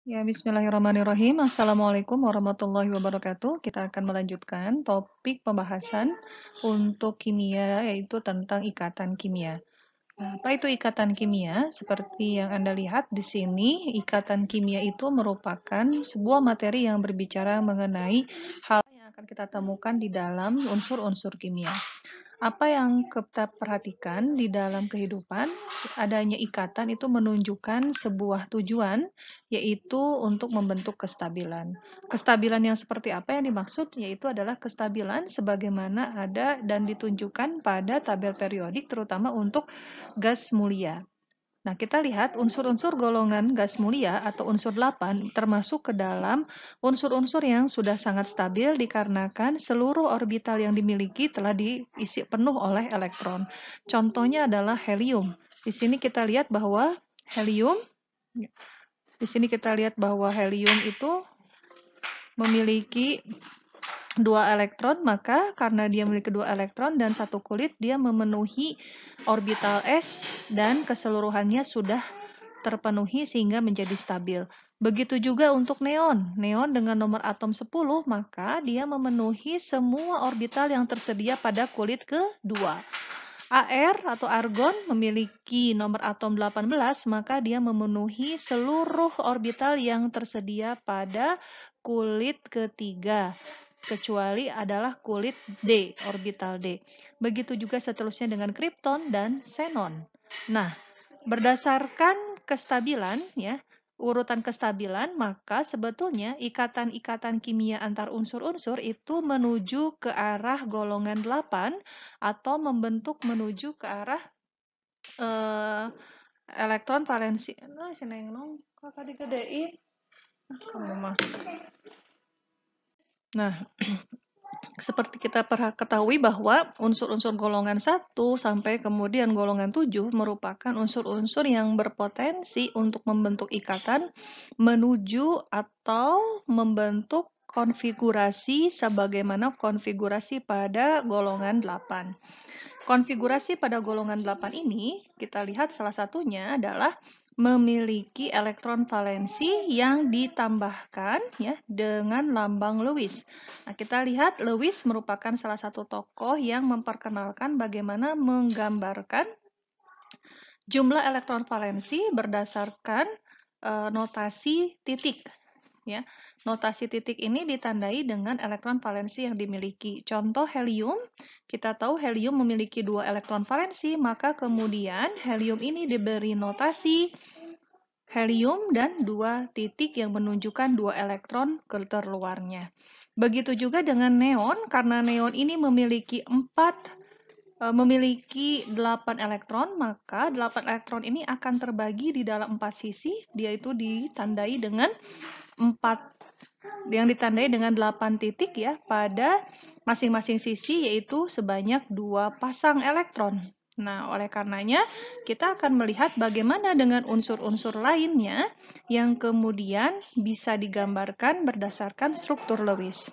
Ya, bismillahirrahmanirrahim. Assalamualaikum warahmatullahi wabarakatuh. Kita akan melanjutkan topik pembahasan untuk kimia, yaitu tentang ikatan kimia. Apa itu ikatan kimia? Seperti yang Anda lihat di sini, ikatan kimia itu merupakan sebuah materi yang berbicara mengenai hal yang akan kita temukan di dalam unsur-unsur kimia. Apa yang kita perhatikan di dalam kehidupan, adanya ikatan itu menunjukkan sebuah tujuan, yaitu untuk membentuk kestabilan. Kestabilan yang seperti apa yang dimaksud? Yaitu adalah kestabilan sebagaimana ada dan ditunjukkan pada tabel periodik, terutama untuk gas mulia. Nah, kita lihat unsur-unsur golongan gas mulia atau unsur 8 termasuk ke dalam unsur-unsur yang sudah sangat stabil dikarenakan seluruh orbital yang dimiliki telah diisi penuh oleh elektron. Contohnya adalah helium. Di sini kita lihat bahwa helium itu memiliki 2 elektron, maka karena dia memiliki 2 elektron dan 1 kulit, dia memenuhi orbital s dan keseluruhannya sudah terpenuhi sehingga menjadi stabil. Begitu juga untuk neon. Neon dengan nomor atom 10, maka dia memenuhi semua orbital yang tersedia pada kulit kedua. Ar atau argon memiliki nomor atom 18, maka dia memenuhi seluruh orbital yang tersedia pada kulit ketiga, kecuali adalah kulit D, orbital D. Begitu juga seterusnya dengan kripton dan xenon. Nah, berdasarkan kestabilan, ya, urutan kestabilan, maka sebetulnya ikatan-ikatan kimia antar unsur-unsur itu menuju ke arah golongan 8 atau membentuk menuju ke arah elektron valensi. Nah, sini nong, kakak digedein. Kamu mah. Nah, seperti kita ketahui bahwa unsur-unsur golongan 1 sampai kemudian golongan 7 merupakan unsur-unsur yang berpotensi untuk membentuk ikatan menuju atau membentuk konfigurasi sebagaimana konfigurasi pada golongan 8. Konfigurasi pada golongan 8 ini, kita lihat salah satunya adalah memiliki elektron valensi yang ditambahkan ya dengan lambang Lewis. Nah, kita lihat Lewis merupakan salah satu tokoh yang memperkenalkan bagaimana menggambarkan jumlah elektron valensi berdasarkan notasi titik. Ya, notasi titik ini ditandai dengan elektron valensi yang dimiliki. Contoh helium, kita tahu helium memiliki 2 elektron valensi, maka kemudian helium ini diberi notasi helium dan 2 titik yang menunjukkan 2 elektron terluarnya. Begitu juga dengan neon, karena neon ini memiliki 8 elektron, maka 8 elektron ini akan terbagi di dalam 4 sisi, dia itu ditandai dengan 8 titik ya pada masing-masing sisi, yaitu sebanyak 2 pasang elektron. Nah, oleh karenanya kita akan melihat bagaimana dengan unsur-unsur lainnya yang kemudian bisa digambarkan berdasarkan struktur Lewis.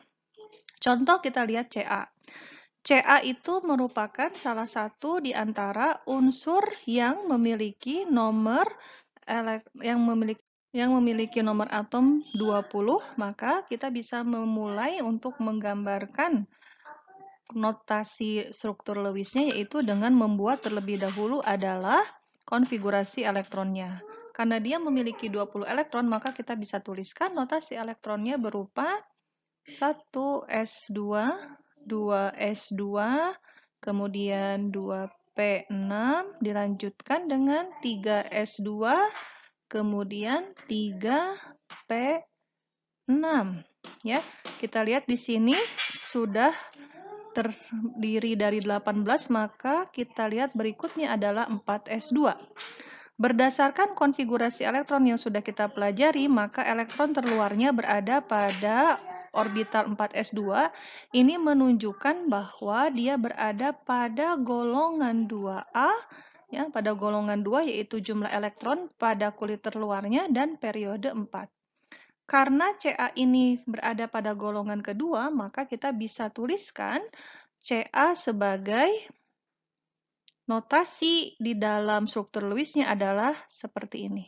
Contoh kita lihat Ca. Ca itu merupakan salah satu di antara unsur yang memiliki nomor nomor atom 20, maka kita bisa memulai untuk menggambarkan notasi struktur Lewisnya, yaitu dengan membuat terlebih dahulu adalah konfigurasi elektronnya. Karena dia memiliki 20 elektron, maka kita bisa tuliskan notasi elektronnya berupa 1s2, 2s2, kemudian 2p6, dilanjutkan dengan 3s2, kemudian 3p6. Ya, kita lihat di sini sudah terdiri dari 18, maka kita lihat berikutnya adalah 4s2. Berdasarkan konfigurasi elektron yang sudah kita pelajari, maka elektron terluarnya berada pada orbital 4s2. Ini menunjukkan bahwa dia berada pada golongan 2A, ya, pada golongan 2, yaitu jumlah elektron pada kulit terluarnya dan periode 4. Karena Ca ini berada pada golongan kedua, maka kita bisa tuliskan Ca sebagai notasi di dalam struktur Lewisnya adalah seperti ini.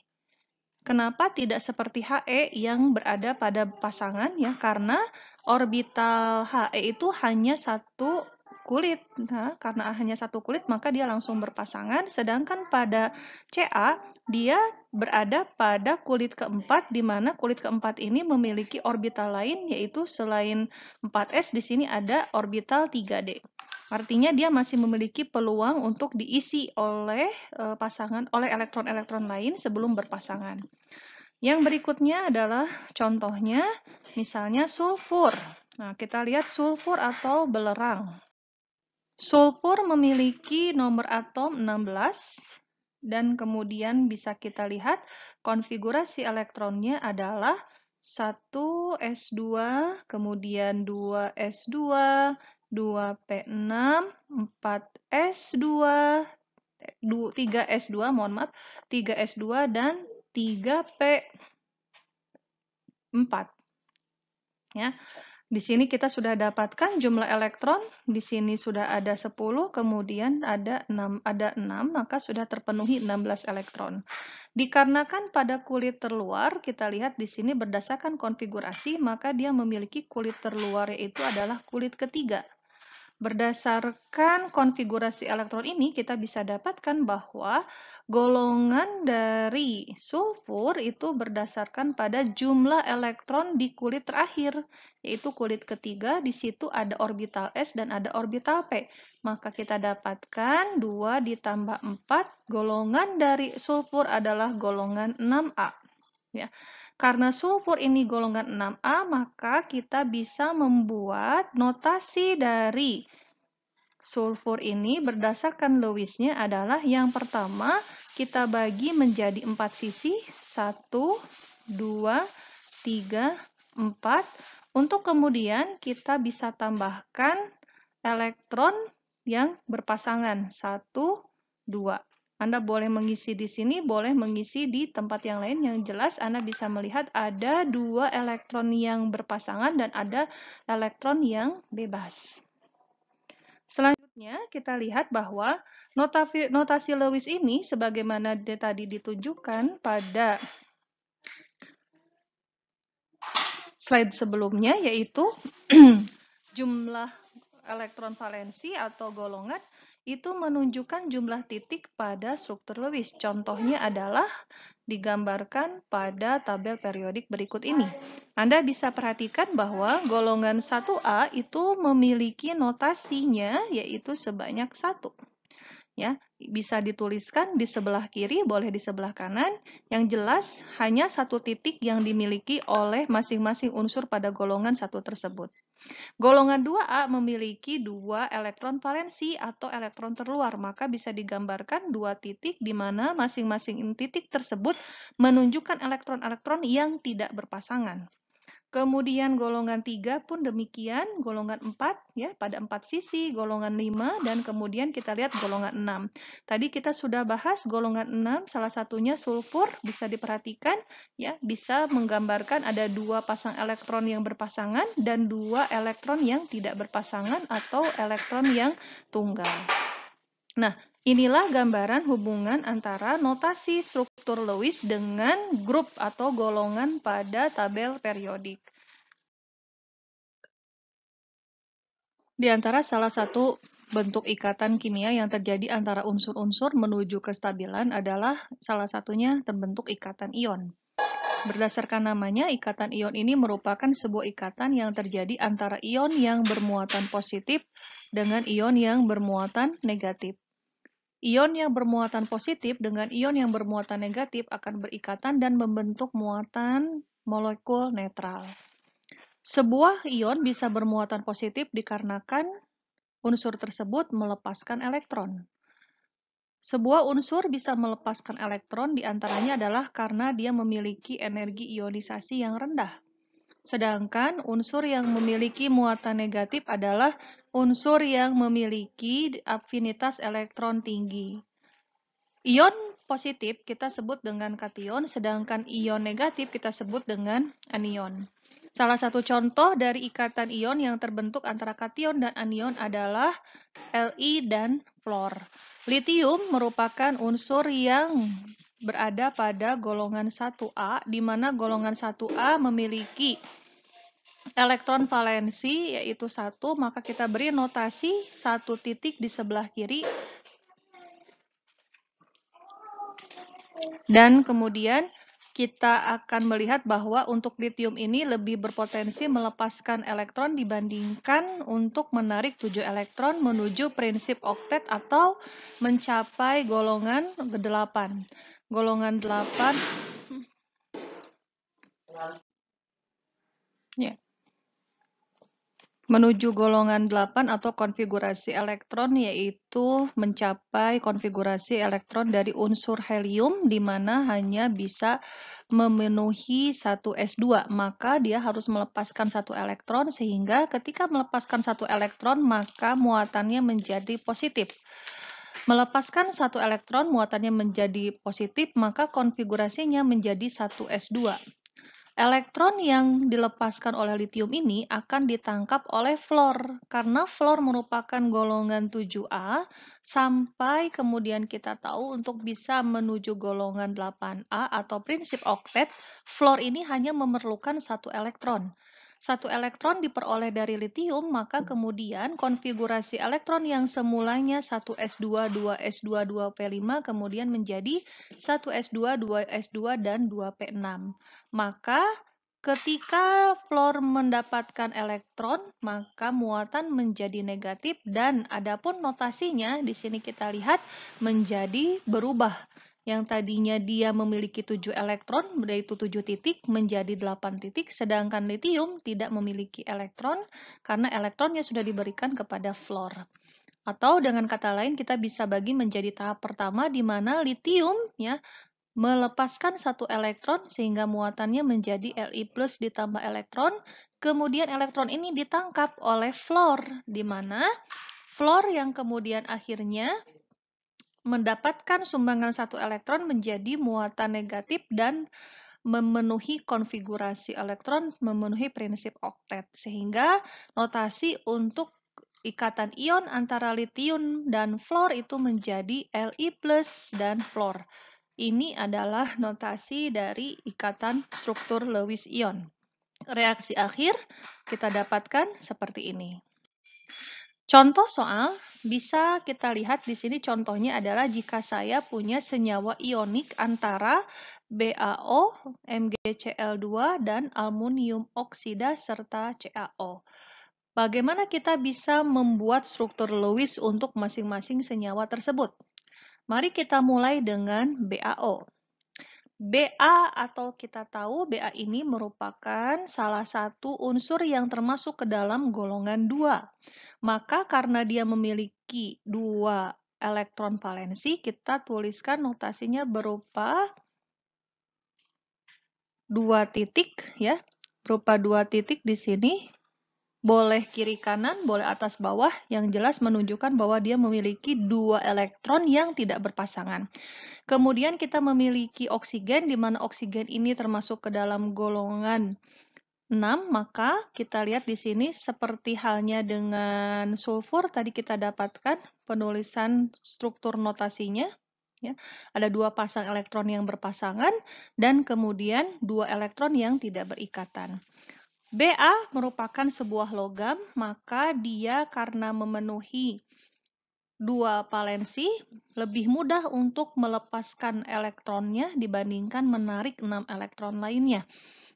Kenapa tidak seperti He yang berada pada pasangan ya? Karena orbital He itu hanya satu kulit. Nah, karena hanya satu kulit maka dia langsung berpasangan, sedangkan pada Ca dia berada pada kulit keempat, di mana kulit keempat ini memiliki orbital lain, yaitu selain 4s di sini ada orbital 3d. Artinya dia masih memiliki peluang untuk diisi oleh oleh elektron-elektron lain sebelum berpasangan. Yang berikutnya adalah contohnya, misalnya sulfur. Nah, kita lihat sulfur atau belerang. Sulfur memiliki nomor atom 16, dan kemudian bisa kita lihat konfigurasi elektronnya adalah 1s2, kemudian 2s2, 2p6, 4s2, 3s2, mohon maaf, 3s2, dan 3p4. Ya. Di sini kita sudah dapatkan jumlah elektron, di sini sudah ada 10, kemudian ada 6, maka sudah terpenuhi 16 elektron. Dikarenakan pada kulit terluar, kita lihat di sini berdasarkan konfigurasi, maka dia memiliki kulit terluar, yaitu adalah kulit ketiga. Berdasarkan konfigurasi elektron ini, kita bisa dapatkan bahwa golongan dari sulfur itu berdasarkan pada jumlah elektron di kulit terakhir, yaitu kulit ketiga. Di situ ada orbital S dan ada orbital P. Maka kita dapatkan 2 ditambah 4, golongan dari sulfur adalah golongan 6A. Ya. Karena sulfur ini golongan 6A, maka kita bisa membuat notasi dari sulfur ini berdasarkan Lewis-nya adalah yang pertama, kita bagi menjadi 4 sisi, 1, 2, 3, 4. Untuk kemudian kita bisa tambahkan elektron yang berpasangan, 1, 2. Anda boleh mengisi di sini, boleh mengisi di tempat yang lain. Yang jelas Anda bisa melihat ada 2 elektron yang berpasangan dan ada elektron yang bebas. Selanjutnya kita lihat bahwa notasi Lewis ini sebagaimana tadi ditunjukkan pada slide sebelumnya, yaitu jumlah elektron valensi atau golongan itu menunjukkan jumlah titik pada struktur Lewis. Contohnya adalah digambarkan pada tabel periodik berikut ini. Anda bisa perhatikan bahwa golongan 1A itu memiliki notasinya yaitu sebanyak 1. Ya, bisa dituliskan di sebelah kiri, boleh di sebelah kanan. Yang jelas hanya satu titik yang dimiliki oleh masing-masing unsur pada golongan 1 tersebut. Golongan 2A memiliki 2 elektron valensi atau elektron terluar, maka bisa digambarkan 2 titik di mana masing-masing titik tersebut menunjukkan elektron-elektron yang tidak berpasangan. Kemudian golongan 3 pun demikian, golongan 4 ya pada 4 sisi, golongan 5, dan kemudian kita lihat golongan 6. Tadi kita sudah bahas golongan 6, salah satunya sulfur, bisa diperhatikan ya, bisa menggambarkan ada 2 pasang elektron yang berpasangan dan 2 elektron yang tidak berpasangan atau elektron yang tunggal. Nah, inilah gambaran hubungan antara notasi struktur Lewis dengan grup atau golongan pada tabel periodik. Di antara salah satu bentuk ikatan kimia yang terjadi antara unsur-unsur menuju kestabilan adalah salah satunya terbentuk ikatan ion. Berdasarkan namanya, ikatan ion ini merupakan sebuah ikatan yang terjadi antara ion yang bermuatan positif dengan ion yang bermuatan negatif. Ion yang bermuatan positif dengan ion yang bermuatan negatif akan berikatan dan membentuk muatan molekul netral. Sebuah ion bisa bermuatan positif dikarenakan unsur tersebut melepaskan elektron. Sebuah unsur bisa melepaskan elektron diantaranya adalah karena dia memiliki energi ionisasi yang rendah. Sedangkan unsur yang memiliki muatan negatif adalah unsur yang memiliki afinitas elektron tinggi. Ion positif kita sebut dengan kation, sedangkan ion negatif kita sebut dengan anion. Salah satu contoh dari ikatan ion yang terbentuk antara kation dan anion adalah Li dan fluor. Litium merupakan unsur yang berada pada golongan 1A, di mana golongan 1A memiliki elektron valensi yaitu 1, maka kita beri notasi 1 titik di sebelah kiri. Dan kemudian kita akan melihat bahwa untuk litium ini lebih berpotensi melepaskan elektron dibandingkan untuk menarik 7 elektron menuju prinsip oktet atau mencapai golongan 8. Golongan 8 ya. Menuju golongan 8 atau konfigurasi elektron yaitu mencapai konfigurasi elektron dari unsur helium di mana hanya bisa memenuhi 1 S2, maka dia harus melepaskan 1 elektron sehingga ketika melepaskan 1 elektron maka muatannya menjadi positif. Melepaskan 1 elektron muatannya menjadi positif, maka konfigurasinya menjadi 1 S2. Elektron yang dilepaskan oleh litium ini akan ditangkap oleh fluor, karena fluor merupakan golongan 7A, sampai kemudian kita tahu untuk bisa menuju golongan 8A atau prinsip oktet, fluor ini hanya memerlukan 1 elektron. 1 elektron diperoleh dari litium, maka kemudian konfigurasi elektron yang semulanya 1s2, 2s2, 2p5 kemudian menjadi 1s2, 2s2, dan 2p6. Maka ketika fluor mendapatkan elektron, maka muatan menjadi negatif dan adapun notasinya di sini kita lihat menjadi berubah. Yang tadinya dia memiliki 7 elektron, yaitu 7 titik, menjadi 8 titik, sedangkan litium tidak memiliki elektron karena elektronnya sudah diberikan kepada fluor. Atau dengan kata lain kita bisa bagi menjadi tahap pertama di mana litium ya melepaskan 1 elektron sehingga muatannya menjadi Li+ ditambah elektron. Kemudian elektron ini ditangkap oleh fluor, di mana fluor yang kemudian akhirnya mendapatkan sumbangan 1 elektron menjadi muatan negatif dan memenuhi konfigurasi elektron, memenuhi prinsip oktet. Sehingga notasi untuk ikatan ion antara litium dan fluor itu menjadi Li+ dan fluor. Ini adalah notasi dari ikatan struktur Lewis ion. Reaksi akhir kita dapatkan seperti ini. Contoh soal bisa kita lihat di sini contohnya adalah jika saya punya senyawa ionik antara BaO, MgCl2, dan aluminium oksida serta CaO. Bagaimana kita bisa membuat struktur Lewis untuk masing-masing senyawa tersebut? Mari kita mulai dengan BaO. Ba atau kita tahu Ba ini merupakan salah satu unsur yang termasuk ke dalam golongan 2. Maka karena dia memiliki 2 elektron valensi, kita tuliskan notasinya berupa 2 titik ya. Berupa 2 titik di sini. Boleh kiri kanan, boleh atas bawah, yang jelas menunjukkan bahwa dia memiliki 2 elektron yang tidak berpasangan. Kemudian kita memiliki oksigen, di mana oksigen ini termasuk ke dalam golongan 6, maka kita lihat di sini seperti halnya dengan sulfur, tadi kita dapatkan penulisan struktur notasinya. Ya, ada 2 pasang elektron yang berpasangan, dan kemudian 2 elektron yang tidak berikatan. Ba merupakan sebuah logam, maka dia karena memenuhi 2 valensi, lebih mudah untuk melepaskan elektronnya dibandingkan menarik 6 elektron lainnya.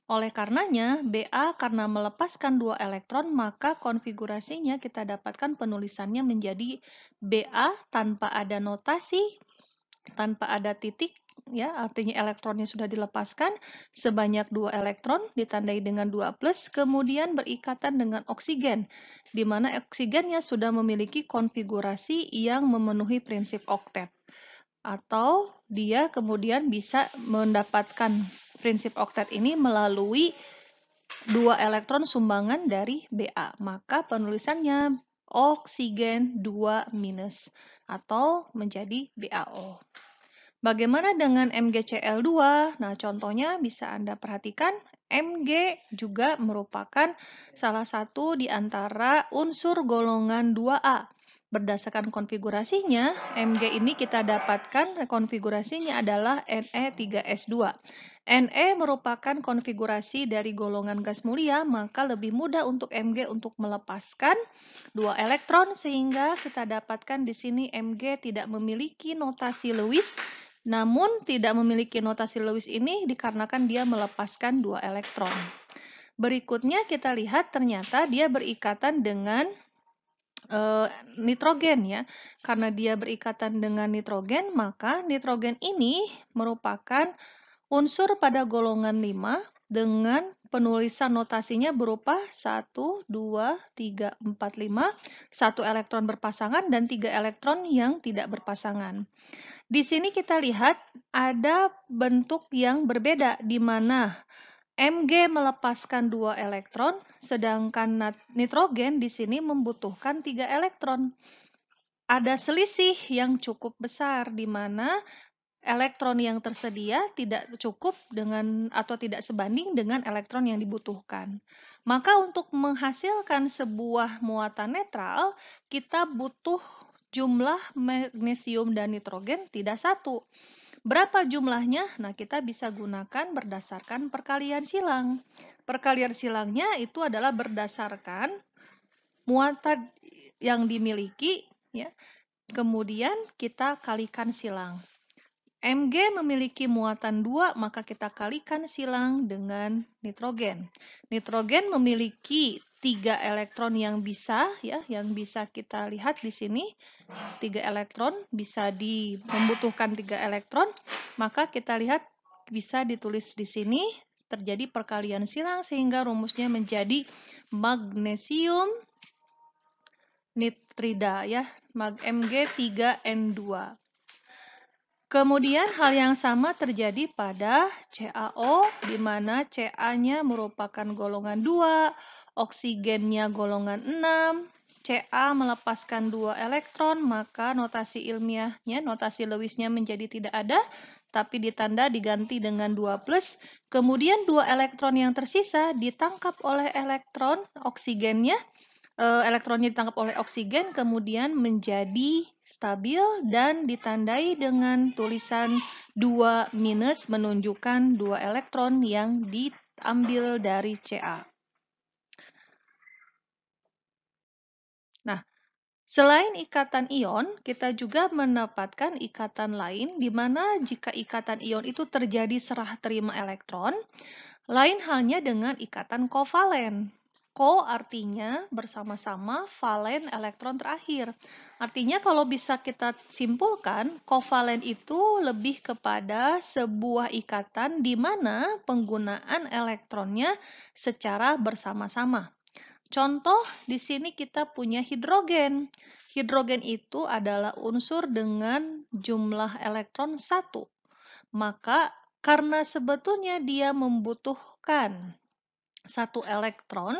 Oleh karenanya, Ba karena melepaskan 2 elektron, maka konfigurasinya kita dapatkan penulisannya menjadi Ba tanpa ada notasi, tanpa ada titik, ya, artinya elektronnya sudah dilepaskan, sebanyak 2 elektron, ditandai dengan 2+, kemudian berikatan dengan oksigen, di mana oksigennya sudah memiliki konfigurasi yang memenuhi prinsip oktet. Atau dia kemudian bisa mendapatkan prinsip oktet ini melalui 2 elektron sumbangan dari Ba. Maka penulisannya oksigen 2- atau menjadi BaO. Bagaimana dengan MgCl2? Nah, contohnya bisa Anda perhatikan, Mg juga merupakan salah satu di antara unsur golongan 2A. Berdasarkan konfigurasinya, Mg ini kita dapatkan konfigurasinya adalah Ne3S2. Ne merupakan konfigurasi dari golongan gas mulia, maka lebih mudah untuk Mg untuk melepaskan 2 elektron, sehingga kita dapatkan di sini Mg tidak memiliki notasi Lewis. Namun tidak memiliki notasi Lewis ini dikarenakan dia melepaskan 2 elektron. Berikutnya kita lihat ternyata dia berikatan dengan nitrogen ya. Karena dia berikatan dengan nitrogen, maka nitrogen ini merupakan unsur pada golongan 5 dengan penulisan notasinya berupa 1, 2, 3, 4, 5, 1 elektron berpasangan dan 3 elektron yang tidak berpasangan. Di sini kita lihat ada bentuk yang berbeda di mana Mg melepaskan 2 elektron, sedangkan nitrogen di sini membutuhkan 3 elektron. Ada selisih yang cukup besar di mana elektron yang tersedia tidak cukup dengan atau tidak sebanding dengan elektron yang dibutuhkan. Maka untuk menghasilkan sebuah muatan netral, kita butuh jumlah magnesium dan nitrogen tidak satu. Berapa jumlahnya? Nah, kita bisa gunakan berdasarkan perkalian silang. Perkalian silangnya itu adalah berdasarkan muatan yang dimiliki, ya. Kemudian kita kalikan silang. Mg memiliki muatan 2, maka kita kalikan silang dengan nitrogen. Nitrogen memiliki 3 elektron yang bisa kita lihat di sini. 3 elektron bisa membutuhkan 3 elektron, maka kita lihat bisa ditulis di sini terjadi perkalian silang sehingga rumusnya menjadi magnesium nitrida ya, Mg3N2. Kemudian hal yang sama terjadi pada CaO, di mana Ca-nya merupakan golongan 2, oksigennya golongan 6, Ca melepaskan 2 elektron, maka notasi ilmiahnya, notasi Lewisnya menjadi tidak ada, tapi ditanda diganti dengan 2+. Kemudian 2 elektron yang tersisa ditangkap oleh elektron oksigennya, elektronnya ditangkap oleh oksigen, kemudian menjadi stabil dan ditandai dengan tulisan 2- menunjukkan 2 elektron yang diambil dari Ca. Nah, selain ikatan ion, kita juga mendapatkan ikatan lain di mana jika ikatan ion itu terjadi serah terima elektron, lain halnya dengan ikatan kovalen. Co artinya bersama-sama, valen elektron terakhir. Artinya kalau bisa kita simpulkan, kovalen itu lebih kepada sebuah ikatan di mana penggunaan elektronnya secara bersama-sama. Contoh, di sini kita punya hidrogen. Hidrogen itu adalah unsur dengan jumlah elektron 1. Maka karena sebetulnya dia membutuhkan 1 elektron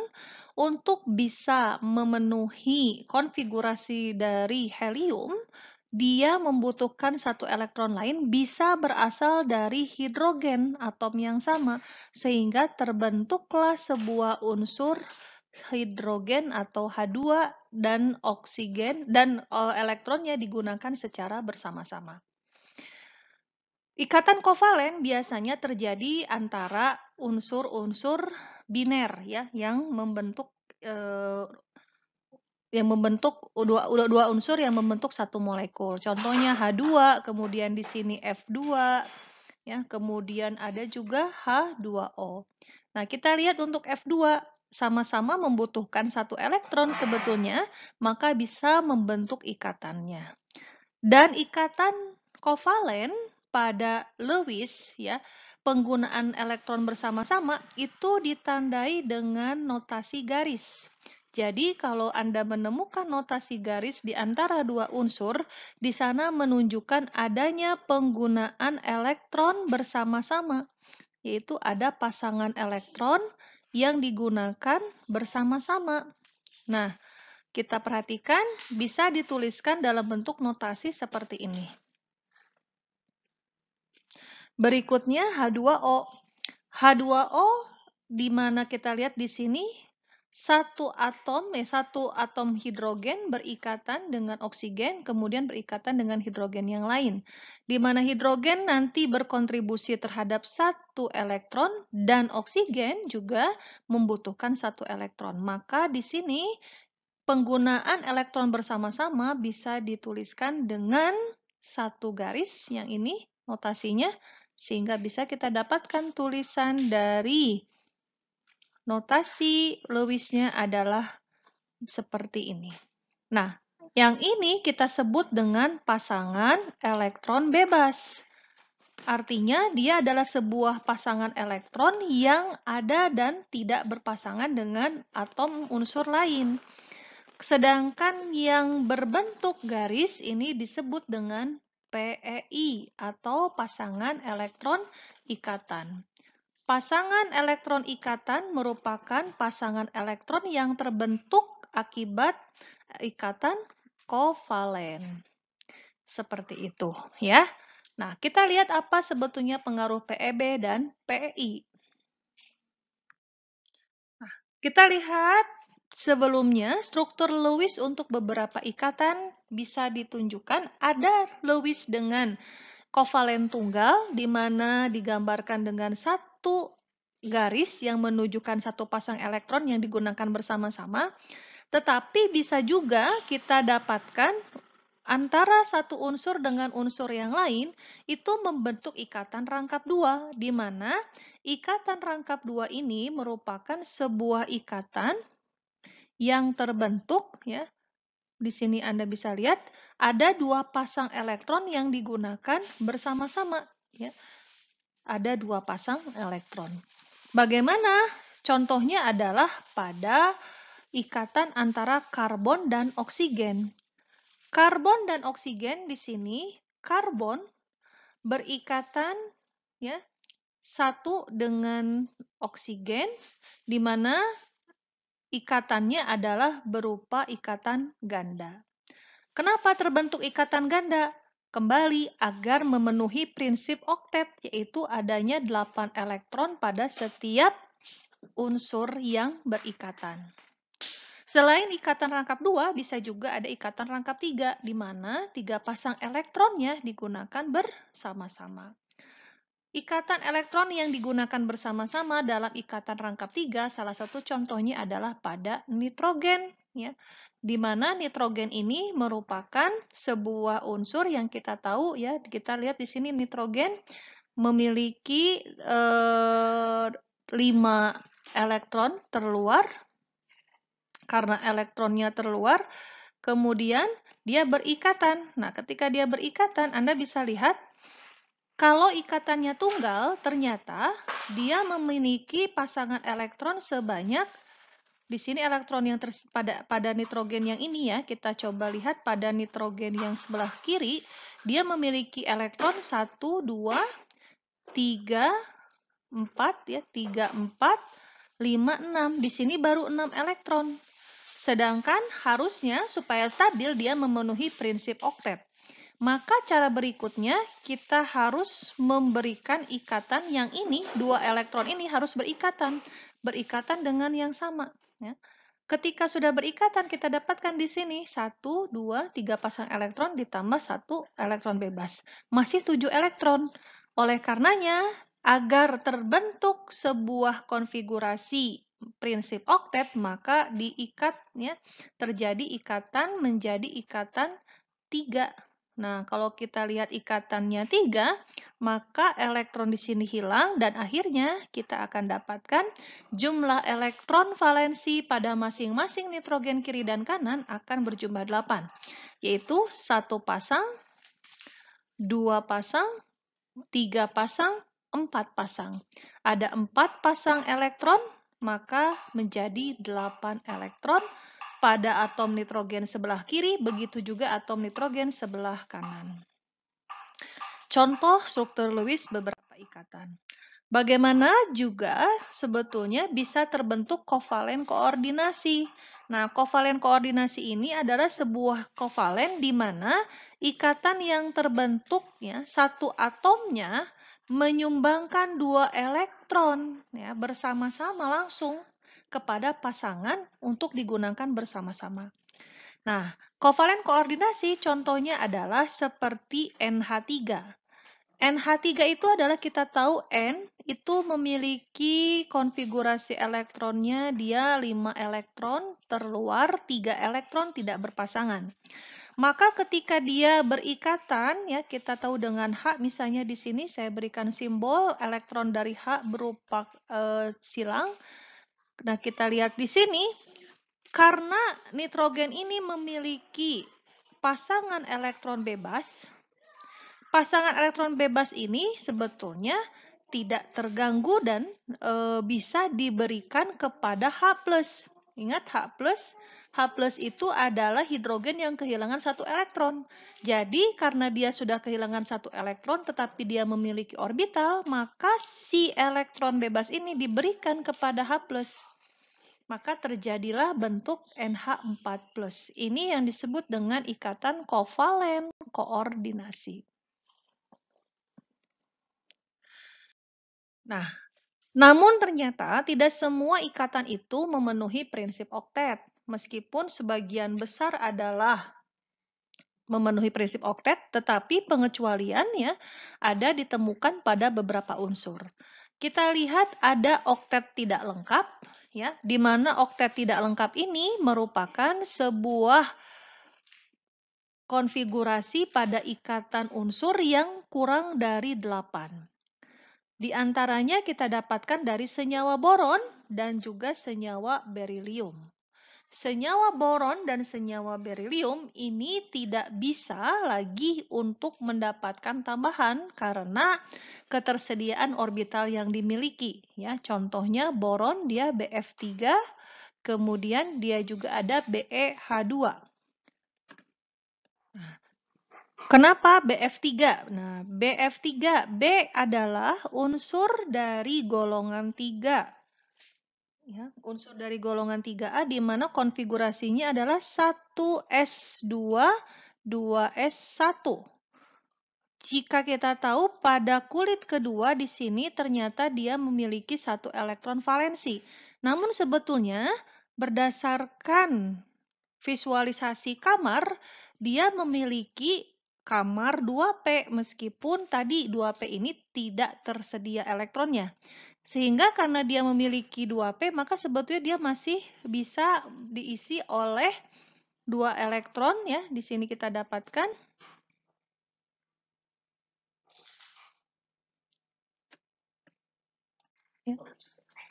untuk bisa memenuhi konfigurasi dari helium, dia membutuhkan 1 elektron lain bisa berasal dari hidrogen atom yang sama, sehingga terbentuklah sebuah unsur hidrogen atau H2 dan oksigen dan elektronnya digunakan secara bersama-sama. Ikatan kovalen biasanya terjadi antara unsur-unsur biner ya yang membentuk dua unsur yang membentuk satu molekul. Contohnya H2, kemudian di sini F2 ya, kemudian ada juga H2O. Nah, kita lihat untuk F2 sama-sama membutuhkan 1 elektron sebetulnya, maka bisa membentuk ikatannya. Dan ikatan kovalen pada Lewis ya, penggunaan elektron bersama-sama itu ditandai dengan notasi garis. Jadi kalau Anda menemukan notasi garis di antara dua unsur, di sana menunjukkan adanya penggunaan elektron bersama-sama, yaitu ada pasangan elektron yang digunakan bersama-sama. Nah, kita perhatikan bisa dituliskan dalam bentuk notasi seperti ini. Berikutnya H2O. H2O di mana kita lihat di sini satu atom hidrogen berikatan dengan oksigen, kemudian berikatan dengan hidrogen yang lain. Di mana hidrogen nanti berkontribusi terhadap satu elektron dan oksigen juga membutuhkan satu elektron. Maka di sini penggunaan elektron bersama-sama bisa dituliskan dengan satu garis yang ini notasinya, sehingga bisa kita dapatkan tulisan dari notasi Lewis-nya adalah seperti ini. Nah, yang ini kita sebut dengan pasangan elektron bebas. Artinya dia adalah sebuah pasangan elektron yang ada dan tidak berpasangan dengan atom unsur lain. Sedangkan yang berbentuk garis ini disebut dengan PEI atau pasangan elektron ikatan. Pasangan elektron ikatan merupakan pasangan elektron yang terbentuk akibat ikatan kovalen. Seperti itu, ya. Nah, kita lihat apa sebetulnya pengaruh PEB dan PEI. Nah, kita lihat sebelumnya struktur Lewis untuk beberapa ikatan bisa ditunjukkan. Ada Lewis dengan kovalen tunggal, di mana digambarkan dengan satu garis yang menunjukkan satu pasang elektron yang digunakan bersama-sama. Tetapi bisa juga kita dapatkan antara satu unsur dengan unsur yang lain itu membentuk ikatan rangkap dua, di mana ikatan rangkap dua ini merupakan sebuah ikatan yang terbentuk, ya. Di sini Anda bisa lihat ada dua pasang elektron yang digunakan bersama-sama, ya. Ada dua pasang elektron. Bagaimana? Contohnya adalah pada ikatan antara karbon dan oksigen. Karbon dan oksigen di sini, karbon berikatan, ya, satu dengan oksigen, di mana ikatannya adalah berupa ikatan ganda. Kenapa terbentuk ikatan ganda? Kembali agar memenuhi prinsip oktet, yaitu adanya 8 elektron pada setiap unsur yang berikatan. Selain ikatan rangkap 2, bisa juga ada ikatan rangkap 3, di mana 3 pasang elektronnya digunakan bersama-sama. Ikatan elektron yang digunakan bersama-sama dalam ikatan rangkap 3, salah satu contohnya adalah pada nitrogen, ya. Di mana nitrogen ini merupakan sebuah unsur yang kita tahu, ya. Kita lihat di sini nitrogen memiliki 5 elektron terluar. Karena elektronnya terluar, kemudian dia berikatan. Nah, ketika dia berikatan, Anda bisa lihat kalau ikatannya tunggal, ternyata dia memiliki pasangan elektron sebanyak, di sini elektron yang pada nitrogen yang ini, ya, kita coba lihat pada nitrogen yang sebelah kiri, dia memiliki elektron 1, 2, 3, 4, ya, 3, 4, 5, 6. Di sini baru 6 elektron. Sedangkan harusnya supaya stabil dia memenuhi prinsip oktet. Maka cara berikutnya kita harus memberikan ikatan yang ini, 2 elektron ini harus berikatan dengan yang sama, ya. Ketika sudah berikatan kita dapatkan di sini 1, 2, 3 pasang elektron ditambah 1 elektron bebas. Masih 7 elektron. Oleh karenanya, agar terbentuk sebuah konfigurasi prinsip oktet, maka diikatnya terjadi ikatan menjadi ikatan 3. Nah, kalau kita lihat ikatannya 3, maka elektron di sini hilang dan akhirnya kita akan dapatkan jumlah elektron valensi pada masing-masing nitrogen kiri dan kanan akan berjumlah 8, yaitu 1 pasang, 2 pasang, 3 pasang, 4 pasang. Ada 4 pasang elektron, maka menjadi 8 elektron pada atom nitrogen sebelah kiri, begitu juga atom nitrogen sebelah kanan. Contoh struktur Lewis beberapa ikatan. Bagaimana juga sebetulnya bisa terbentuk kovalen koordinasi. Nah, kovalen koordinasi ini adalah sebuah kovalen di mana ikatan yang terbentuk, ya, satu atomnya menyumbangkan 2 elektron, ya, bersama-sama langsung. kepada pasangan untuk digunakan bersama-sama. Nah, kovalen koordinasi contohnya adalah seperti NH3. NH3 itu adalah kita tahu N itu memiliki konfigurasi elektronnya dia 5 elektron terluar, 3 elektron tidak berpasangan. Maka ketika dia berikatan, ya kita tahu dengan H, misalnya di sini saya berikan simbol elektron dari H berupa silang. Nah, kita lihat di sini, karena nitrogen ini memiliki pasangan elektron bebas ini sebetulnya tidak terganggu dan bisa diberikan kepada H+. Ingat H+ itu adalah hidrogen yang kehilangan 1 elektron. Jadi karena dia sudah kehilangan 1 elektron tetapi dia memiliki orbital, maka si elektron bebas ini diberikan kepada H+. Maka terjadilah bentuk NH4+. Ini yang disebut dengan ikatan kovalen koordinasi. Nah, namun ternyata tidak semua ikatan itu memenuhi prinsip oktet. Meskipun sebagian besar adalah memenuhi prinsip oktet, tetapi pengecualiannya ada ditemukan pada beberapa unsur. Kita lihat ada oktet tidak lengkap, ya, di mana oktet tidak lengkap ini merupakan sebuah konfigurasi pada ikatan unsur yang kurang dari 8. Di antaranya kita dapatkan dari senyawa boron dan juga senyawa berilium. Senyawa boron dan senyawa berilium ini tidak bisa lagi untuk mendapatkan tambahan karena ketersediaan orbital yang dimiliki. Ya, contohnya boron dia Bf3, kemudian dia juga ada BeH2. Kenapa Bf3? Nah, Bf3, B adalah unsur dari golongan 3. Ya, unsur dari golongan 3A di mana konfigurasinya adalah 1s2, 2s1. Jika kita tahu pada kulit kedua di sini ternyata dia memiliki 1 elektron valensi. Namun sebetulnya berdasarkan visualisasi kamar, dia memiliki kamar 2P meskipun tadi 2P ini tidak tersedia elektronnya. Sehingga karena dia memiliki 2P, maka sebetulnya dia masih bisa diisi oleh 2 elektron ya. Di sini kita dapatkan ya.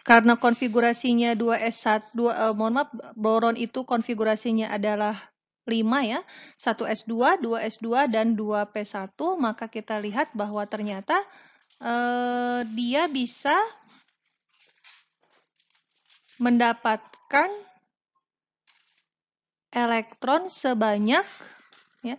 Karena konfigurasinya 2s1, mohon maaf, boron itu konfigurasinya adalah 5 ya, 1s2, 2s2 dan 2p1, maka kita lihat bahwa ternyata dia bisa mendapatkan elektron sebanyak ya,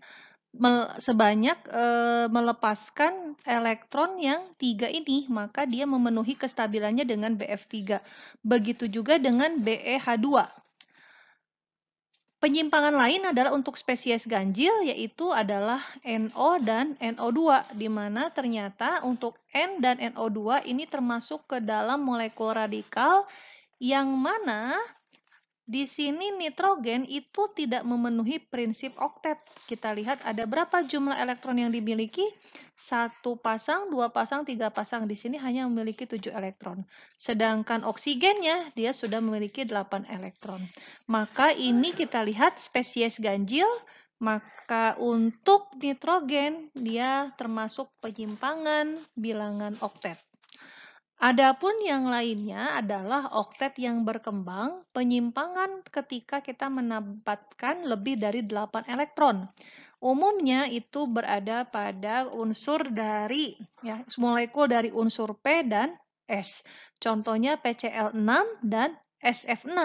melepaskan elektron yang 3 ini, maka dia memenuhi kestabilannya dengan Bf3. Begitu juga dengan BeH2. Penyimpangan lain adalah untuk spesies ganjil, yaitu adalah NO dan NO2, di mana ternyata untuk N dan NO2 ini termasuk ke dalam molekul radikal yang mana di sini nitrogen itu tidak memenuhi prinsip oktet. Kita lihat ada berapa jumlah elektron yang dimiliki? 1 pasang, 2 pasang, 3 pasang. Di sini hanya memiliki 7 elektron. Sedangkan oksigennya dia sudah memiliki 8 elektron. Maka ini kita lihat spesies ganjil. Maka untuk nitrogen dia termasuk penyimpangan bilangan oktet. Adapun yang lainnya adalah oktet yang berkembang, penyimpangan ketika kita mendapatkan lebih dari 8 elektron. Umumnya itu berada pada unsur dari ya, molekul dari unsur P dan S. Contohnya PCl6 dan SF6.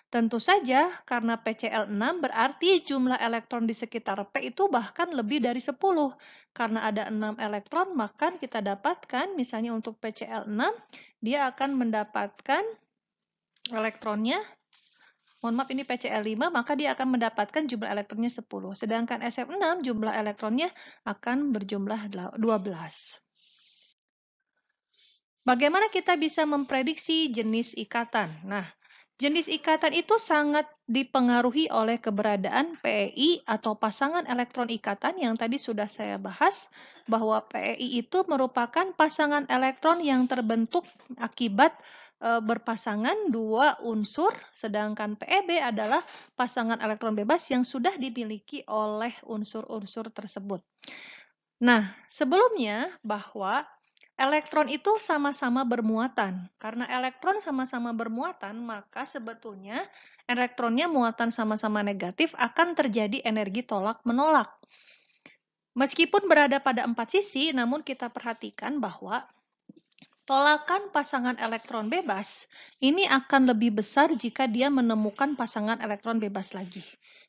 Tentu saja karena PCl6 berarti jumlah elektron di sekitar P itu bahkan lebih dari 10. Karena ada 6 elektron, maka kita dapatkan misalnya untuk PCl6 dia akan mendapatkan elektronnya, mohon maaf ini PCl5, maka dia akan mendapatkan jumlah elektronnya 10. Sedangkan SF6 jumlah elektronnya akan berjumlah 12. Bagaimana kita bisa memprediksi jenis ikatan? Nah, Jenis ikatan itu sangat dipengaruhi oleh keberadaan PEI atau pasangan elektron ikatan yang tadi sudah saya bahas, bahwa PEI itu merupakan pasangan elektron yang terbentuk akibat berpasangan dua unsur, sedangkan PEB adalah pasangan elektron bebas yang sudah dimiliki oleh unsur-unsur tersebut. Nah, sebelumnya bahwa elektron itu sama-sama bermuatan. Karena elektron sama-sama bermuatan, maka sebetulnya elektronnya muatan sama-sama negatif akan terjadi energi tolak-menolak. Meskipun berada pada 4 sisi, namun kita perhatikan bahwa tolakan pasangan elektron bebas ini akan lebih besar jika dia menemukan pasangan elektron bebas lagi.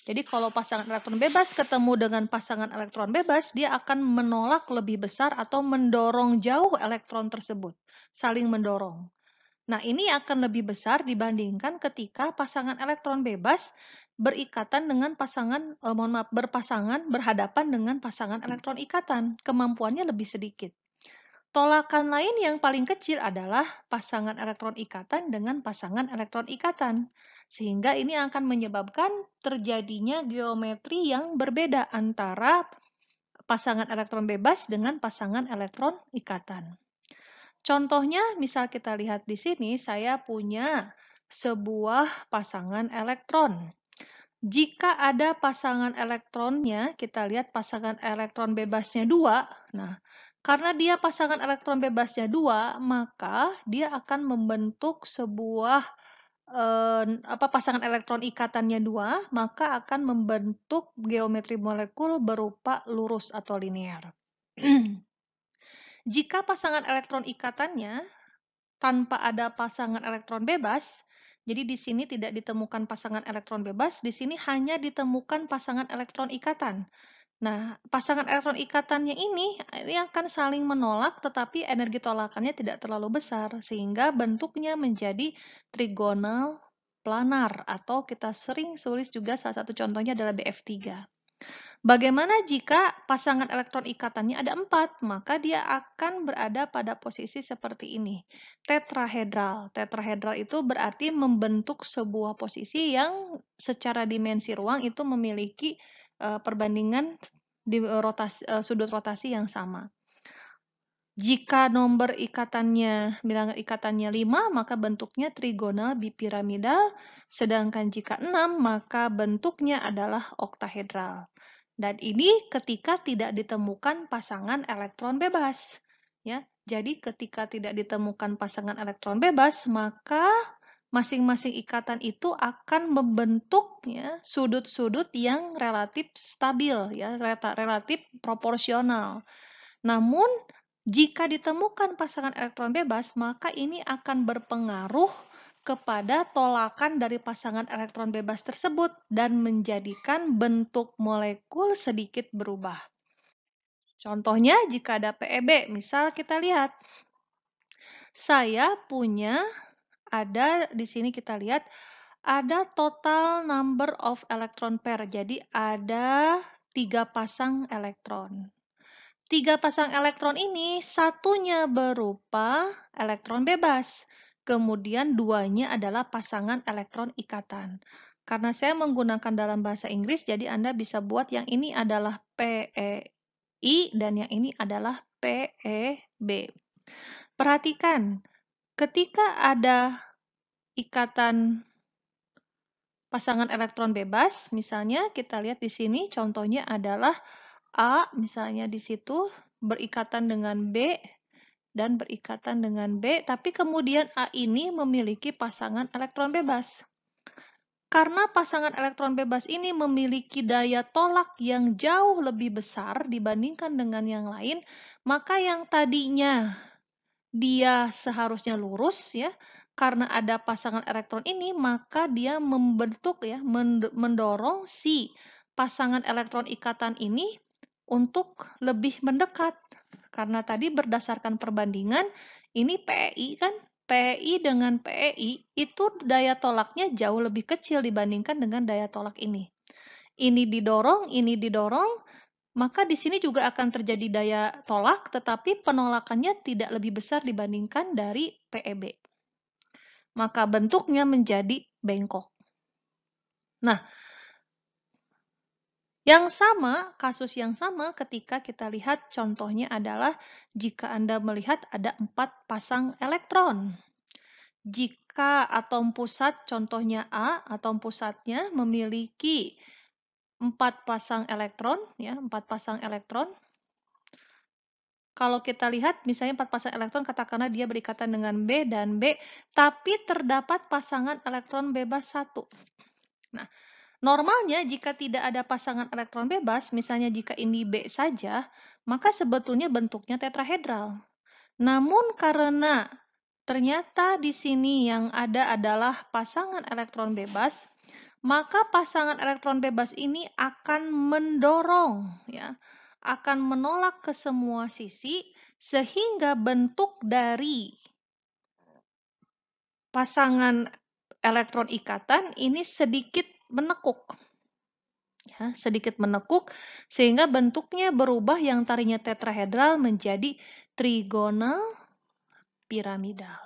Jadi kalau pasangan elektron bebas ketemu dengan pasangan elektron bebas, dia akan menolak lebih besar atau mendorong jauh elektron tersebut, saling mendorong. Nah, ini akan lebih besar dibandingkan ketika pasangan elektron bebas berikatan dengan berpasangan berhadapan dengan pasangan elektron ikatan. Kemampuannya lebih sedikit. Tolakan lain yang paling kecil adalah pasangan elektron ikatan dengan pasangan elektron ikatan. Sehingga ini akan menyebabkan terjadinya geometri yang berbeda antara pasangan elektron bebas dengan pasangan elektron ikatan. Contohnya, misal kita lihat di sini, saya punya sebuah pasangan elektron. Jika ada pasangan elektronnya, kita lihat pasangan elektron bebasnya 2. Nah, karena dia pasangan elektron bebasnya 2, maka dia akan membentuk sebuah pasangan elektron ikatannya 2, maka akan membentuk geometri molekul berupa lurus atau linear. Jika pasangan elektron ikatannya tanpa ada pasangan elektron bebas, jadi di sini tidak ditemukan pasangan elektron bebas, di sini hanya ditemukan pasangan elektron ikatan. Nah, pasangan elektron ikatannya ini akan saling menolak, tetapi energi tolakannya tidak terlalu besar, sehingga bentuknya menjadi trigonal planar, atau kita sering tulis juga salah satu contohnya adalah BF3. Bagaimana jika pasangan elektron ikatannya ada 4? Maka dia akan berada pada posisi seperti ini, tetrahedral. Tetrahedral itu berarti membentuk sebuah posisi yang secara dimensi ruang itu memiliki perbandingan di sudut rotasi yang sama. Jika nomor bilangan ikatannya 5, maka bentuknya trigonal bipiramidal, sedangkan jika 6, maka bentuknya adalah oktahedral. Dan ini ketika tidak ditemukan pasangan elektron bebas. Ya, jadi ketika tidak ditemukan pasangan elektron bebas, maka masing-masing ikatan itu akan membentuk ya, sudut-sudut yang relatif stabil, ya, relatif proporsional. Namun, jika ditemukan pasangan elektron bebas, maka ini akan berpengaruh kepada tolakan dari pasangan elektron bebas tersebut dan menjadikan bentuk molekul sedikit berubah. Contohnya jika ada PEB, misal kita lihat, saya punya ada di sini kita lihat ada total number of electron pair. Jadi ada 3 pasang elektron. 3 pasang elektron ini satunya berupa elektron bebas. Kemudian duanya adalah pasangan elektron ikatan. Karena saya menggunakan dalam bahasa Inggris, jadi Anda bisa buat yang ini adalah PEI dan yang ini adalah PEB. Perhatikan, ketika ada ikatan pasangan elektron bebas, misalnya kita lihat di sini contohnya adalah A, misalnya di situ berikatan dengan B dan berikatan dengan B, tapi kemudian A ini memiliki pasangan elektron bebas. Karena pasangan elektron bebas ini memiliki daya tolak yang jauh lebih besar dibandingkan dengan yang lain, maka yang tadinya dia seharusnya lurus ya, karena ada pasangan elektron ini, maka dia membentuk ya, mendorong si pasangan elektron ikatan ini untuk lebih mendekat. Karena tadi berdasarkan perbandingan, ini PEI kan, PEI dengan PEI itu daya tolaknya jauh lebih kecil dibandingkan dengan daya tolak ini. Ini didorong, maka di sini juga akan terjadi daya tolak, tetapi penolakannya tidak lebih besar dibandingkan dari PEB. maka bentuknya menjadi bengkok. Nah, kasus yang sama ketika kita lihat contohnya adalah jika Anda melihat ada 4 pasang elektron. Jika atom pusat, contohnya A, atom pusatnya memiliki 4 pasang elektron, ya, 4 pasang elektron. Kalau kita lihat misalnya 4 pasang elektron, katakanlah dia berikatan dengan B dan B, tapi terdapat pasangan elektron bebas 1. Nah, normalnya jika tidak ada pasangan elektron bebas, misalnya jika ini B saja, maka sebetulnya bentuknya tetrahedral. Namun karena ternyata di sini yang ada adalah pasangan elektron bebas, maka pasangan elektron bebas ini akan mendorong, ya, akan menolak ke semua sisi, sehingga bentuk dari pasangan elektron ikatan ini sedikit menekuk. Ya, sedikit menekuk sehingga bentuknya berubah yang tadinya tetrahedral menjadi trigonal piramidal.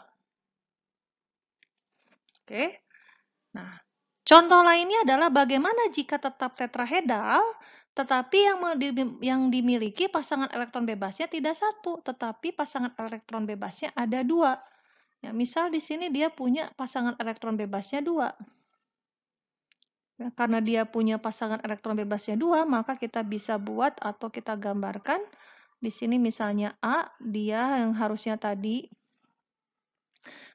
Oke. Nah, contoh lainnya adalah bagaimana jika tetap tetrahedral tetapi yang dimiliki pasangan elektron bebasnya tidak 1, tetapi pasangan elektron bebasnya ada 2. Ya, misal di sini dia punya pasangan elektron bebasnya 2. Ya, karena dia punya pasangan elektron bebasnya 2, maka kita bisa buat atau kita gambarkan. Di sini misalnya A, dia yang harusnya tadi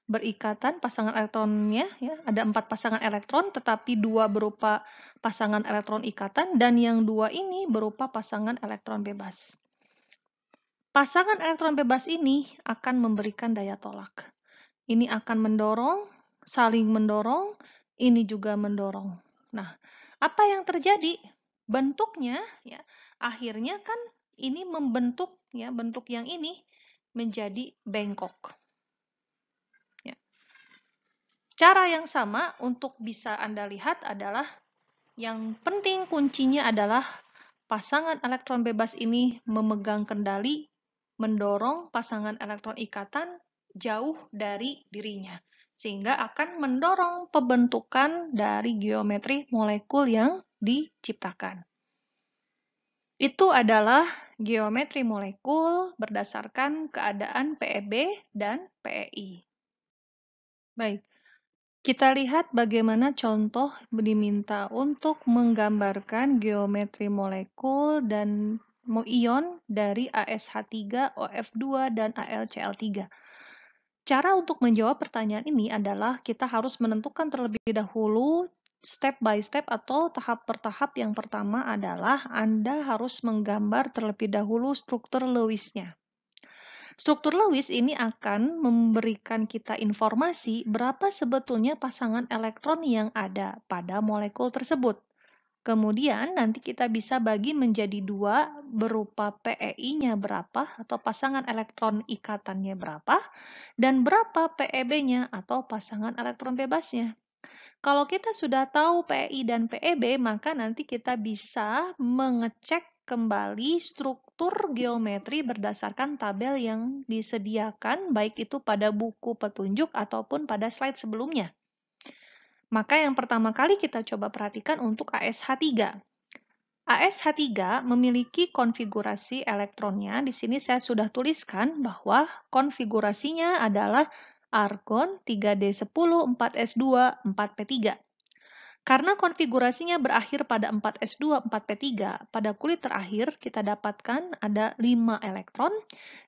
berikatan pasangan elektronnya, ya, ada 4 pasangan elektron, tetapi 2 berupa pasangan elektron ikatan, dan yang 2 ini berupa pasangan elektron bebas. Pasangan elektron bebas ini akan memberikan daya tolak. Ini akan mendorong, saling mendorong, ini juga mendorong. Nah, apa yang terjadi? Bentuknya, ya, akhirnya kan ini membentuk, ya, bentuk yang ini menjadi bengkok. Ya. Cara yang sama untuk bisa Anda lihat adalah yang penting kuncinya adalah pasangan elektron bebas ini memegang kendali, mendorong pasangan elektron ikatan jauh dari dirinya, sehingga akan mendorong pembentukan dari geometri molekul yang diciptakan. Itu adalah geometri molekul berdasarkan keadaan PeB dan PeI. Baik, kita lihat bagaimana contoh diminta untuk menggambarkan geometri molekul dan ion dari AsH3, OF2, dan AlCl3. Cara untuk menjawab pertanyaan ini adalah kita harus menentukan terlebih dahulu step by step atau tahap per tahap. Yang pertama adalah Anda harus menggambar terlebih dahulu struktur Lewis-nya. Struktur Lewis ini akan memberikan kita informasi berapa sebetulnya pasangan elektron yang ada pada molekul tersebut. Kemudian nanti kita bisa bagi menjadi 2 berupa PeI-nya berapa atau pasangan elektron ikatannya berapa dan berapa PeB-nya atau pasangan elektron bebasnya. Kalau kita sudah tahu PeI dan PeB, maka nanti kita bisa mengecek kembali struktur geometri berdasarkan tabel yang disediakan baik itu pada buku petunjuk ataupun pada slide sebelumnya. Maka yang pertama kali kita coba perhatikan untuk AsH3. AsH3 memiliki konfigurasi elektronnya. Di sini saya sudah tuliskan bahwa konfigurasinya adalah argon 3D10, 4s2, 4p3. Karena konfigurasinya berakhir pada 4s2, 4p3, pada kulit terakhir kita dapatkan ada 5 elektron,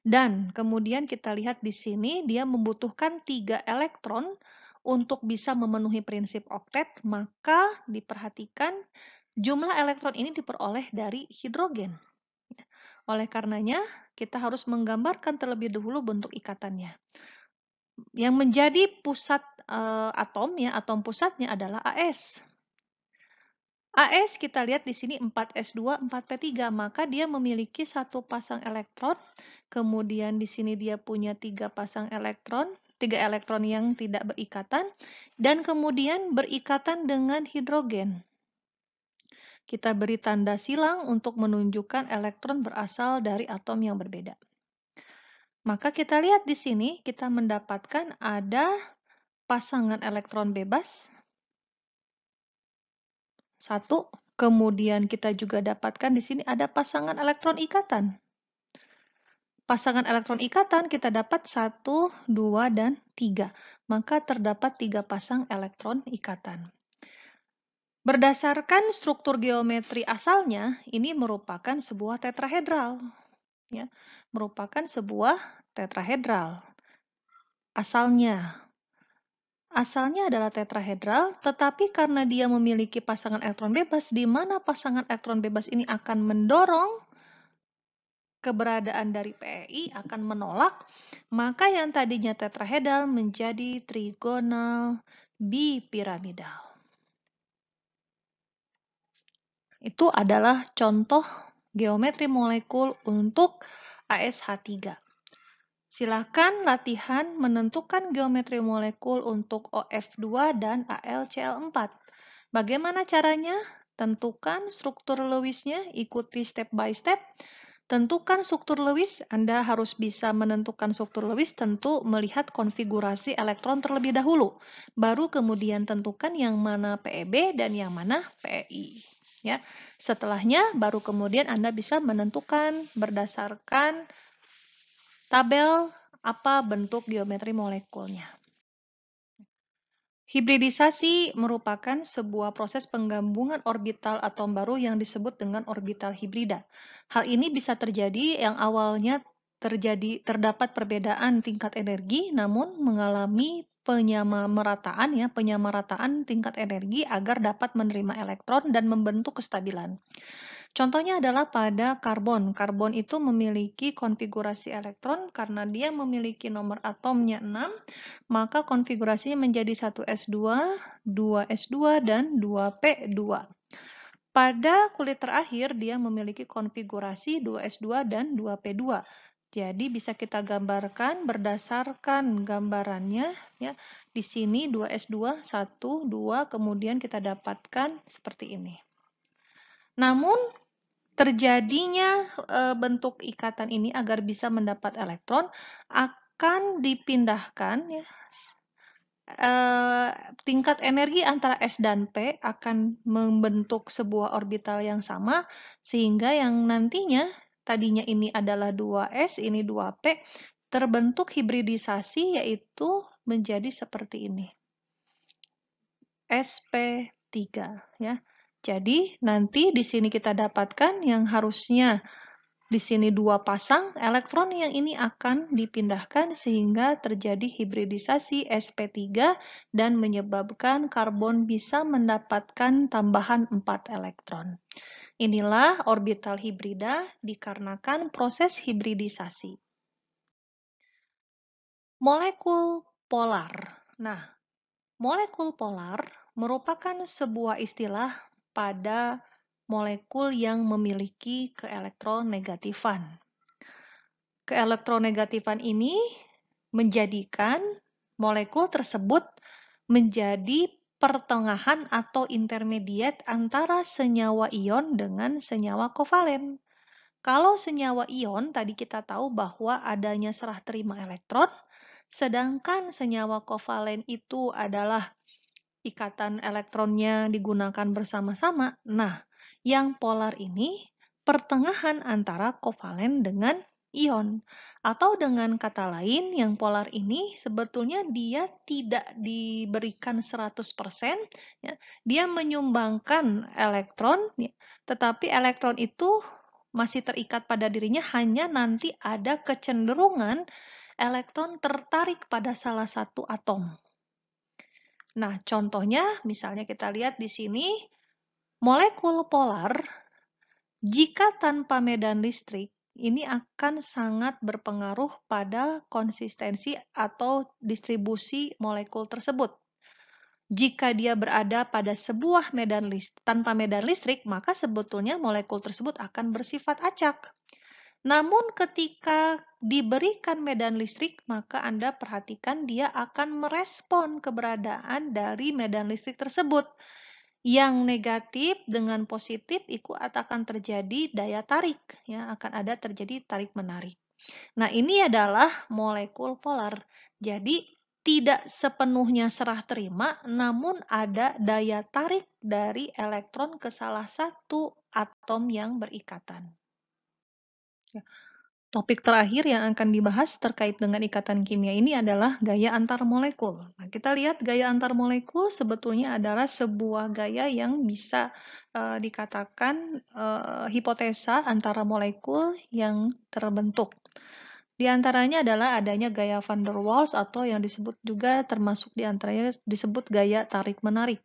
dan kemudian kita lihat di sini dia membutuhkan 3 elektron untuk bisa memenuhi prinsip oktet, maka diperhatikan jumlah elektron ini diperoleh dari hidrogen. Oleh karenanya, kita harus menggambarkan terlebih dahulu bentuk ikatannya. Yang menjadi pusat atom pusatnya adalah As. As kita lihat di sini 4s2, 4p3, maka dia memiliki 1 pasang elektron, kemudian di sini dia punya 3 pasang elektron, 3 elektron yang tidak berikatan, dan kemudian berikatan dengan hidrogen. Kita beri tanda silang untuk menunjukkan elektron berasal dari atom yang berbeda. Maka kita lihat di sini, kita mendapatkan ada pasangan elektron bebas, 1. Kemudian kita juga dapatkan di sini ada pasangan elektron ikatan. Pasangan elektron ikatan kita dapat 1, 2, dan 3. Maka terdapat 3 pasang elektron ikatan. Berdasarkan struktur geometri asalnya, ini merupakan sebuah tetrahedral. Ya, merupakan sebuah tetrahedral. Asalnya adalah tetrahedral, tetapi karena dia memiliki pasangan elektron bebas, di mana pasangan elektron bebas ini akan mendorong keberadaan dari PEI, akan menolak, maka yang tadinya tetrahedral menjadi trigonal bipiramidal. Itu adalah contoh geometri molekul untuk ASH3. Silakan latihan menentukan geometri molekul untuk OF2 dan AlCl4. Bagaimana caranya? Tentukan struktur Lewisnya, ikuti step by step. Tentukan struktur Lewis, Anda harus bisa menentukan struktur Lewis tentu melihat konfigurasi elektron terlebih dahulu. Baru kemudian tentukan yang mana PEB dan yang mana PEI. Ya. Setelahnya, baru kemudian Anda bisa menentukan berdasarkan tabel apa bentuk geometri molekulnya. Hibridisasi merupakan sebuah proses penggabungan orbital atom baru yang disebut dengan orbital hibrida. Hal ini bisa terjadi yang awalnya terdapat perbedaan tingkat energi namun mengalami penyamarataan tingkat energi agar dapat menerima elektron dan membentuk kestabilan. Contohnya adalah pada karbon. Karbon itu memiliki konfigurasi elektron karena dia memiliki nomor atomnya 6, maka konfigurasinya menjadi 1s2, 2s2, dan 2p2. Pada kulit terakhir, dia memiliki konfigurasi 2s2 dan 2p2. Jadi bisa kita gambarkan berdasarkan gambarannya ya. Di sini 2s2 1 2 kemudian kita dapatkan seperti ini. Namun terjadinya bentuk ikatan ini agar bisa mendapat elektron akan dipindahkan ya. Tingkat energi antara S dan P akan membentuk sebuah orbital yang sama sehingga yang nantinya tadinya ini adalah 2S, ini 2P, terbentuk hibridisasi yaitu menjadi seperti ini. SP3 ya. Jadi nanti di sini kita dapatkan yang harusnya di sini 2 pasang elektron yang ini akan dipindahkan sehingga terjadi hibridisasi SP3 dan menyebabkan karbon bisa mendapatkan tambahan 4 elektron. Inilah orbital hibrida dikarenakan proses hibridisasi. Molekul polar. Nah, molekul polar merupakan sebuah istilah pada molekul yang memiliki keelektronegatifan. Keelektronegatifan ini menjadikan molekul tersebut menjadi pertengahan atau intermediate antara senyawa ion dengan senyawa kovalen. Kalau senyawa ion, tadi kita tahu bahwa adanya serah terima elektron, sedangkan senyawa kovalen itu adalah ikatan elektronnya digunakan bersama-sama. Nah, yang polar ini pertengahan antara kovalen dengan ion. Atau dengan kata lain, yang polar ini sebetulnya dia tidak diberikan 100%, ya. Dia menyumbangkan elektron, ya. Tetapi elektron itu masih terikat pada dirinya, hanya nanti ada kecenderungan elektron tertarik pada salah satu atom. Nah, contohnya misalnya kita lihat di sini, molekul polar, jika tanpa medan listrik, ini akan sangat berpengaruh pada konsistensi atau distribusi molekul tersebut. Jika dia berada pada sebuah tanpa medan listrik, maka sebetulnya molekul tersebut akan bersifat acak. Namun ketika diberikan medan listrik, maka Anda perhatikan dia akan merespon keberadaan dari medan listrik tersebut. Yang negatif dengan positif itu akan terjadi daya tarik, ya, akan ada terjadi tarik-menarik. Nah, ini adalah molekul polar. Jadi, tidak sepenuhnya serah terima, namun ada daya tarik dari elektron ke salah satu atom yang berikatan. Ya. Topik terakhir yang akan dibahas terkait dengan ikatan kimia ini adalah gaya antar molekul. Nah, kita lihat gaya antar molekul sebetulnya adalah sebuah gaya yang bisa dikatakan hipotesa antara molekul yang terbentuk. Di antaranya adalah adanya gaya van der Waals atau yang disebut juga termasuk di antaranya disebut gaya tarik-menarik.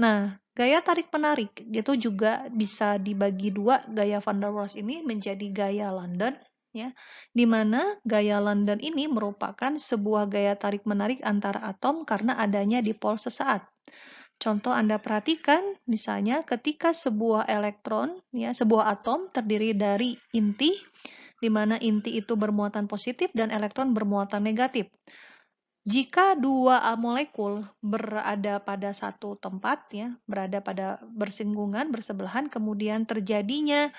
Nah, gaya tarik-menarik itu juga bisa dibagi dua, gaya van der Waals ini menjadi gaya London, ya, di mana gaya London ini merupakan sebuah gaya tarik-menarik antara atom karena adanya dipol sesaat. Contoh Anda perhatikan, misalnya ketika sebuah elektron, ya, sebuah atom terdiri dari inti, di mana inti itu bermuatan positif dan elektron bermuatan negatif. Jika dua molekul berada pada satu tempat, ya, berada pada bersinggungan, bersebelahan, kemudian terjadinya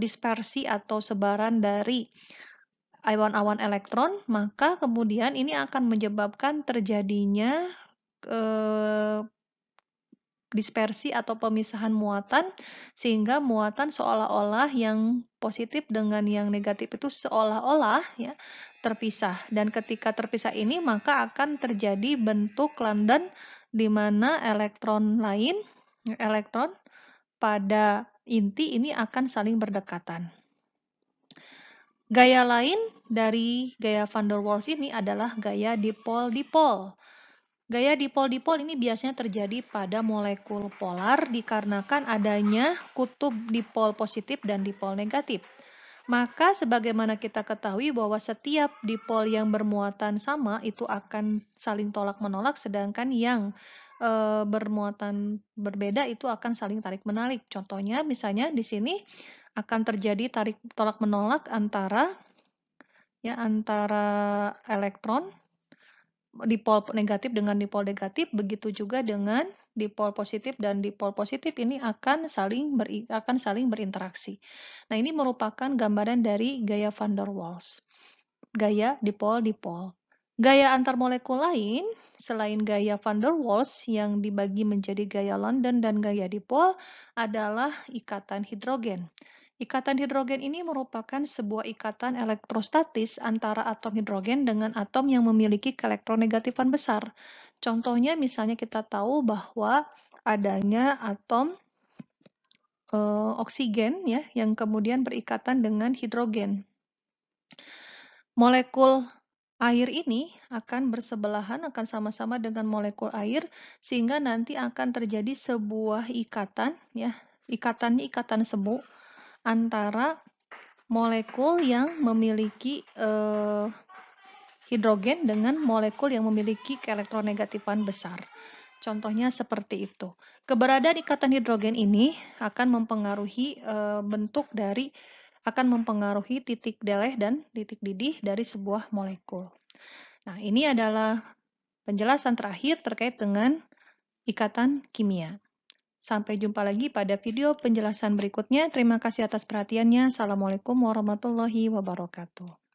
dispersi atau sebaran dari awan-awan elektron, maka kemudian ini akan menyebabkan terjadinya dispersi atau pemisahan muatan, sehingga muatan seolah-olah yang positif dengan yang negatif itu seolah-olah, ya, terpisah. Dan ketika terpisah ini maka akan terjadi bentuk London di mana elektron lain, elektron pada inti ini akan saling berdekatan. Gaya lain dari gaya van der Waals ini adalah gaya dipol-dipol. Gaya dipol-dipol ini biasanya terjadi pada molekul polar dikarenakan adanya kutub dipol positif dan dipol negatif. Maka sebagaimana kita ketahui bahwa setiap dipol yang bermuatan sama itu akan saling tolak-menolak, sedangkan yang bermuatan berbeda itu akan saling tarik-menarik. Contohnya misalnya di sini akan terjadi tarik tolak-menolak antara elektron dipol negatif dengan dipol negatif, begitu juga dengan dipol positif dan dipol positif ini akan saling berinteraksi. Nah, ini merupakan gambaran dari gaya van der Waals. Gaya dipol-dipol. Gaya antar molekul lain selain gaya van der Waals yang dibagi menjadi gaya London dan gaya dipol adalah ikatan hidrogen. Ikatan hidrogen ini merupakan sebuah ikatan elektrostatis antara atom hidrogen dengan atom yang memiliki keelektronegatifan besar. Contohnya misalnya kita tahu bahwa adanya atom oksigen, ya, yang kemudian berikatan dengan hidrogen. Molekul air ini akan bersebelahan, akan sama-sama dengan molekul air, sehingga nanti akan terjadi sebuah ikatan, ya, ikatannya ikatan semu antara molekul yang memiliki hidrogen dengan molekul yang memiliki keelektronegatifan besar. Contohnya seperti itu. Keberadaan ikatan hidrogen ini akan mempengaruhi akan mempengaruhi titik deleh dan titik didih dari sebuah molekul. Nah, ini adalah penjelasan terakhir terkait dengan ikatan kimia. Sampai jumpa lagi pada video penjelasan berikutnya. Terima kasih atas perhatiannya. Assalamualaikum warahmatullahi wabarakatuh.